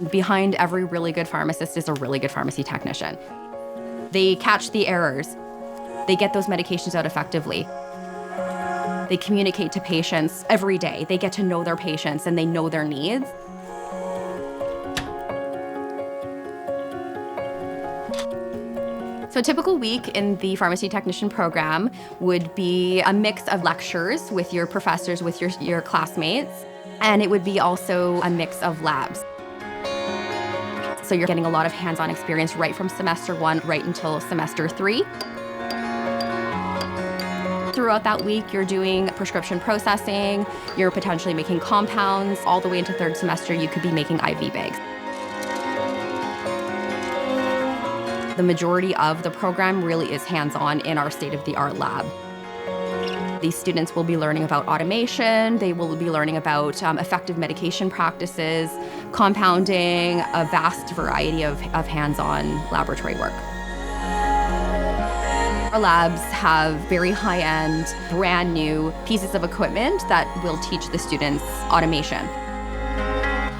Behind every really good pharmacist is a really good pharmacy technician. They catch the errors. They get those medications out effectively. They communicate to patients every day. They get to know their patients and they know their needs. So a typical week in the pharmacy technician program would be a mix of lectures with your professors, with your classmates, and it would be also a mix of labs. So you're getting a lot of hands-on experience right from semester 1 right until semester 3. Throughout that week, you're doing prescription processing, you're potentially making compounds. All the way into 3rd semester, you could be making IV bags. The majority of the program really is hands-on in our state-of-the-art lab. These students will be learning about automation, they will be learning about effective medication practices, compounding, a vast variety of hands-on laboratory work. Our labs have very high-end, brand new pieces of equipment that will teach the students automation.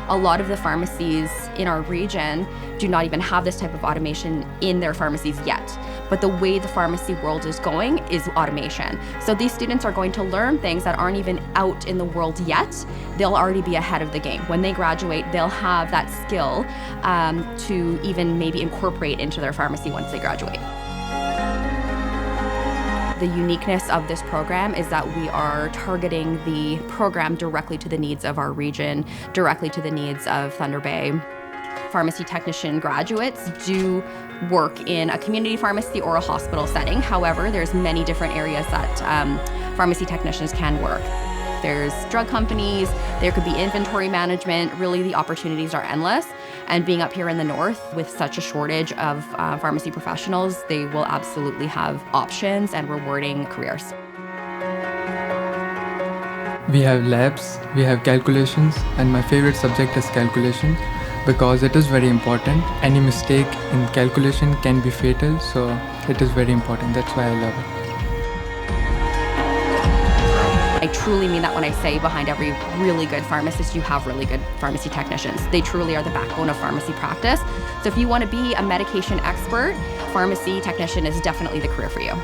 A lot of the pharmacies in our region do not even have this type of automation in their pharmacies yet. But the way the pharmacy world is going is automation. So these students are going to learn things that aren't even out in the world yet. They'll already be ahead of the game. When they graduate, they'll have that skill to even maybe incorporate into their pharmacy once they graduate. The uniqueness of this program is that we are targeting the program directly to the needs of our region, directly to the needs of Thunder Bay. Pharmacy technician graduates do work in a community pharmacy or a hospital setting. However, there's many different areas that pharmacy technicians can work. There's drug companies, there could be inventory management. Really, the opportunities are endless. And being up here in the north with such a shortage of pharmacy professionals, they will absolutely have options and rewarding careers. We have labs, we have calculations, and my favorite subject is calculation because it is very important. Any mistake in calculation can be fatal, so it is very important. That's why I love it. I truly mean that when I say behind every really good pharmacist, you have really good pharmacy technicians. They truly are the backbone of pharmacy practice. So if you want to be a medication expert, pharmacy technician is definitely the career for you.